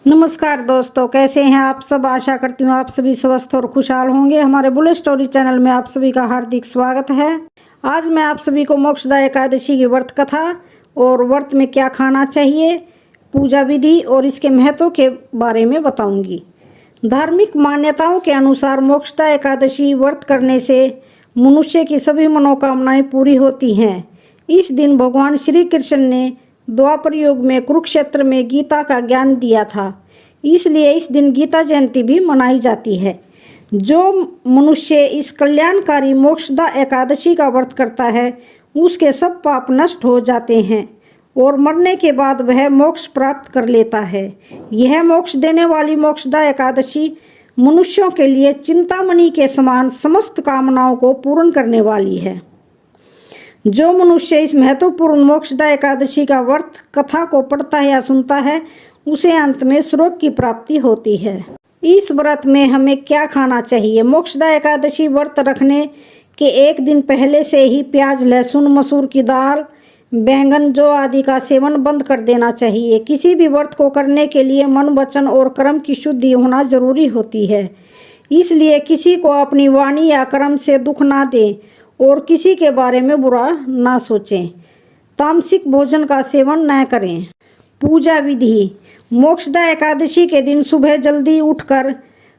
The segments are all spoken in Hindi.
नमस्कार दोस्तों, कैसे हैं आप सब। आशा करती हूँ आप सभी स्वस्थ और खुशहाल होंगे। हमारे बुलेट स्टोरी चैनल में आप सभी का हार्दिक स्वागत है। आज मैं आप सभी को मोक्षदा एकादशी की व्रत कथा और व्रत में क्या खाना चाहिए, पूजा विधि और इसके महत्व के बारे में बताऊंगी। धार्मिक मान्यताओं के अनुसार मोक्षदा एकादशी व्रत करने से मनुष्य की सभी मनोकामनाएं पूरी होती हैं। इस दिन भगवान श्री कृष्ण ने द्वापर युग में कुरुक्षेत्र में गीता का ज्ञान दिया था, इसलिए इस दिन गीता जयंती भी मनाई जाती है। जो मनुष्य इस कल्याणकारी मोक्षदा एकादशी का व्रत करता है उसके सब पाप नष्ट हो जाते हैं और मरने के बाद वह मोक्ष प्राप्त कर लेता है। यह मोक्ष देने वाली मोक्षदा एकादशी मनुष्यों के लिए चिंतामणि के समान समस्त कामनाओं को पूर्ण करने वाली है। जो मनुष्य इस महत्वपूर्ण मोक्षदा एकादशी का व्रत कथा को पढ़ता है या सुनता है उसे अंत में स्वर्ग की प्राप्ति होती है। इस व्रत में हमें क्या खाना चाहिए। मोक्षदा एकादशी व्रत रखने के एक दिन पहले से ही प्याज, लहसुन, मसूर की दाल, बैंगन, जौ आदि का सेवन बंद कर देना चाहिए। किसी भी व्रत को करने के लिए मन, वचन और कर्म की शुद्धि होना जरूरी होती है, इसलिए किसी को अपनी वाणी या कर्म से दुख ना दें और किसी के बारे में बुरा ना सोचें। तामसिक भोजन का सेवन न करें। पूजा विधि। मोक्षदा एकादशी के दिन सुबह जल्दी उठकर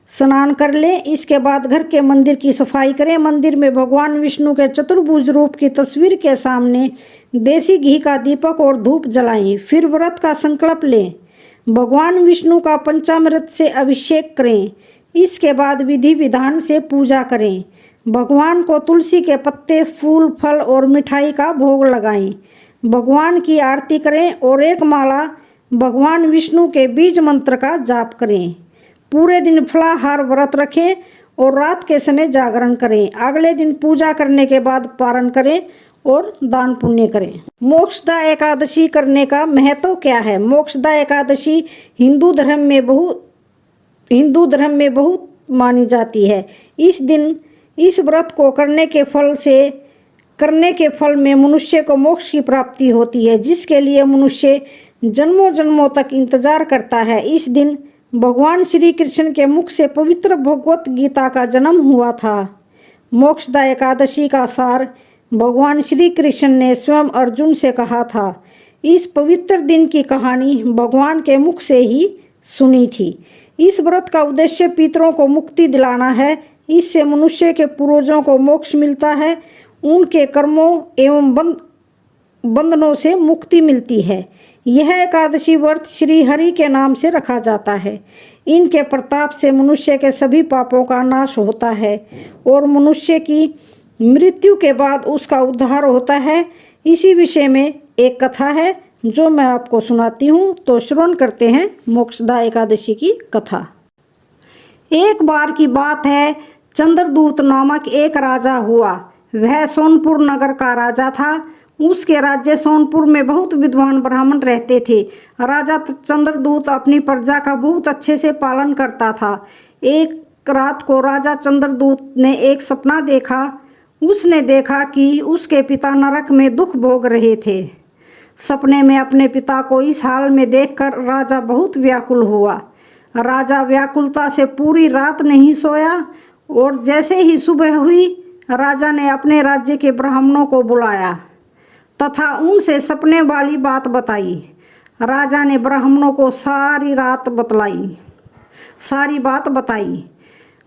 स्नान कर लें। इसके बाद घर के मंदिर की सफाई करें। मंदिर में भगवान विष्णु के चतुर्भुज रूप की तस्वीर के सामने देसी घी का दीपक और धूप जलाएं। फिर व्रत का संकल्प लें। भगवान विष्णु का पंचामृत से अभिषेक करें। इसके बाद विधि विधान से पूजा करें। भगवान को तुलसी के पत्ते, फूल, फल और मिठाई का भोग लगाएं। भगवान की आरती करें और एक माला भगवान विष्णु के बीज मंत्र का जाप करें। पूरे दिन फलाहार व्रत रखें और रात के समय जागरण करें। अगले दिन पूजा करने के बाद पारण करें और दान पुण्य करें। मोक्षदा एकादशी करने का महत्व क्या है। मोक्षदा एकादशी हिंदू धर्म में बहुत मानी जाती है। इस दिन इस व्रत को करने के फल में मनुष्य को मोक्ष की प्राप्ति होती है, जिसके लिए मनुष्य जन्मों जन्मों तक इंतजार करता है। इस दिन भगवान श्री कृष्ण के मुख से पवित्र भगवत गीता का जन्म हुआ था। मोक्षदा एकादशी का सार भगवान श्री कृष्ण ने स्वयं अर्जुन से कहा था। इस पवित्र दिन की कहानी भगवान के मुख से ही सुनी थी। इस व्रत का उद्देश्य पितरों को मुक्ति दिलाना है। इससे मनुष्य के पूर्वजों को मोक्ष मिलता है, उनके कर्मों एवं बंधनों से मुक्ति मिलती है। यह एकादशी व्रत श्री हरि के नाम से रखा जाता है। इनके प्रताप से मनुष्य के सभी पापों का नाश होता है और मनुष्य की मृत्यु के बाद उसका उद्धार होता है। इसी विषय में एक कथा है जो मैं आपको सुनाती हूँ, तो श्रवण करते हैं मोक्षदा एकादशी की कथा। एक बार की बात है, चंद्रदूत नामक एक राजा हुआ। वह सोनपुर नगर का राजा था। उसके राज्य सोनपुर में बहुत विद्वान ब्राह्मण रहते थे। राजा चंद्रदूत अपनी प्रजा का बहुत अच्छे से पालन करता था। एक रात को राजा चंद्रदूत ने एक सपना देखा। उसने देखा कि उसके पिता नरक में दुख भोग रहे थे। सपने में अपने पिता को इस हाल में देखकर राजा बहुत व्याकुल हुआ। राजा व्याकुलता से पूरी रात नहीं सोया और जैसे ही सुबह हुई राजा ने अपने राज्य के ब्राह्मणों को बुलाया तथा उनसे सपने वाली बात बताई। राजा ने ब्राह्मणों को सारी बात बताई।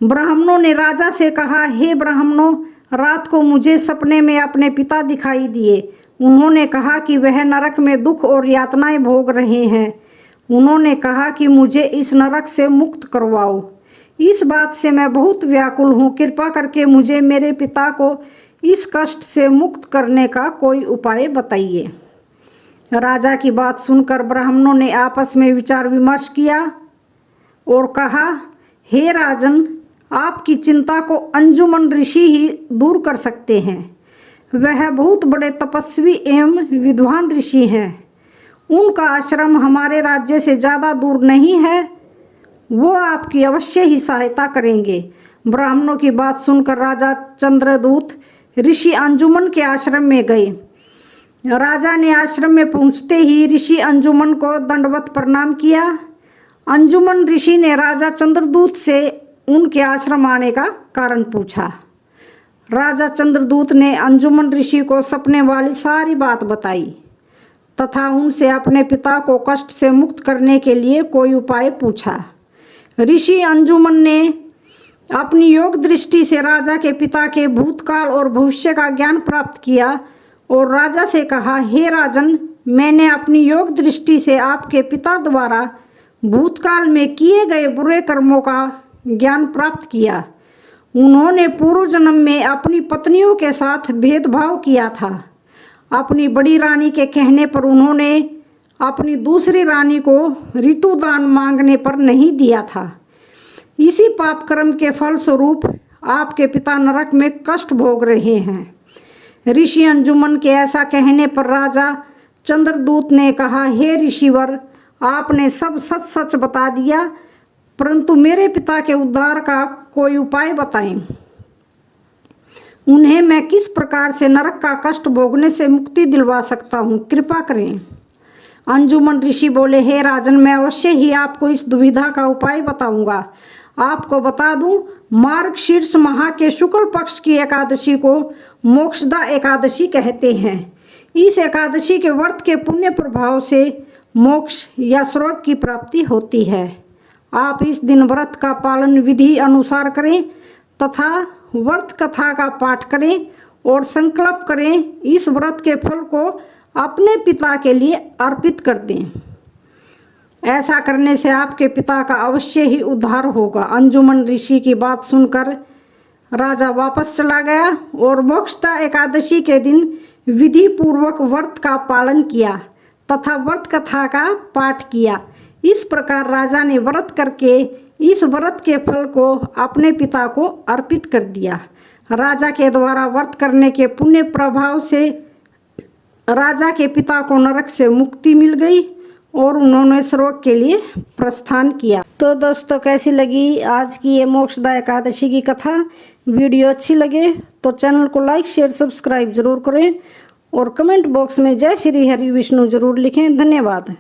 ब्राह्मणों ने राजा से कहा, हे ब्राह्मणों, रात को मुझे सपने में अपने पिता दिखाई दिए। उन्होंने कहा कि वह नरक में दुख और यातनाएं भोग रहे हैं। उन्होंने कहा कि मुझे इस नरक से मुक्त करवाओ। इस बात से मैं बहुत व्याकुल हूँ। कृपा करके मुझे मेरे पिता को इस कष्ट से मुक्त करने का कोई उपाय बताइए। राजा की बात सुनकर ब्राह्मणों ने आपस में विचार विमर्श किया और कहा, हे राजन, आपकी चिंता को अंजुमन ऋषि ही दूर कर सकते हैं। वह बहुत बड़े तपस्वी एवं विद्वान ऋषि हैं। उनका आश्रम हमारे राज्य से ज़्यादा दूर नहीं है। वो आपकी अवश्य ही सहायता करेंगे। ब्राह्मणों की बात सुनकर राजा चंद्रदूत ऋषि अंजुमन के आश्रम में गए। राजा ने आश्रम में पहुंचते ही ऋषि अंजुमन को दंडवत प्रणाम किया अंजुमन ऋषि ने राजा चंद्रदूत से उनके आश्रम आने का कारण पूछा। राजा चंद्रदूत ने अंजुमन ऋषि को सपने वाली सारी बात बताई तथा उनसे अपने पिता को कष्ट से मुक्त करने के लिए कोई उपाय पूछा। ऋषि अंजुमन ने अपनी योग दृष्टि से राजा के पिता के भूतकाल और भविष्य का ज्ञान प्राप्त किया और राजा से कहा, हे राजन, मैंने अपनी योग दृष्टि से आपके पिता द्वारा भूतकाल में किए गए बुरे कर्मों का ज्ञान प्राप्त किया। उन्होंने पूर्व जन्म में अपनी पत्नियों के साथ भेदभाव किया था। अपनी बड़ी रानी के कहने पर उन्होंने अपनी दूसरी रानी को ऋतुदान मांगने पर नहीं दिया था। इसी पाप कर्म के फलस्वरूप आपके पिता नरक में कष्ट भोग रहे हैं। ऋषि अंजुमन के ऐसा कहने पर राजा चंद्रदूत ने कहा, हे ऋषिवर, आपने सब सच सच बता दिया, परंतु मेरे पिता के उद्धार का कोई उपाय बताएं। उन्हें मैं किस प्रकार से नरक का कष्ट भोगने से मुक्ति दिलवा सकता हूँ, कृपा करें। अंजुमन ऋषि बोले, हे राजन, मैं अवश्य ही आपको इस दुविधा का उपाय बताऊंगा। आपको बता दूं, मार्गशीर्ष माह के शुक्ल पक्ष की एकादशी को मोक्षदा एकादशी कहते हैं। इस एकादशी के व्रत के पुण्य प्रभाव से मोक्ष या स्वर्ग की प्राप्ति होती है। आप इस दिन व्रत का पालन विधि अनुसार करें तथा व्रत कथा का पाठ करें और संकल्प करें, इस व्रत के फल को अपने पिता के लिए अर्पित कर दें। ऐसा करने से आपके पिता का अवश्य ही उद्धार होगा। अंजुमन ऋषि की बात सुनकर राजा वापस चला गया और मोक्षदा एकादशी के दिन विधि पूर्वक व्रत का पालन किया तथा व्रत कथा का पाठ किया। इस प्रकार राजा ने व्रत करके इस व्रत के फल को अपने पिता को अर्पित कर दिया। राजा के द्वारा व्रत करने के पुण्य प्रभाव से राजा के पिता को नरक से मुक्ति मिल गई और उन्होंने स्वर्ग के लिए प्रस्थान किया। तो दोस्तों, कैसी लगी आज की ये मोक्षदा एकादशी की कथा? वीडियो अच्छी लगे तो चैनल को लाइक, शेयर, सब्सक्राइब जरूर करें और कमेंट बॉक्स में जय श्री हरि विष्णु जरूर लिखें। धन्यवाद।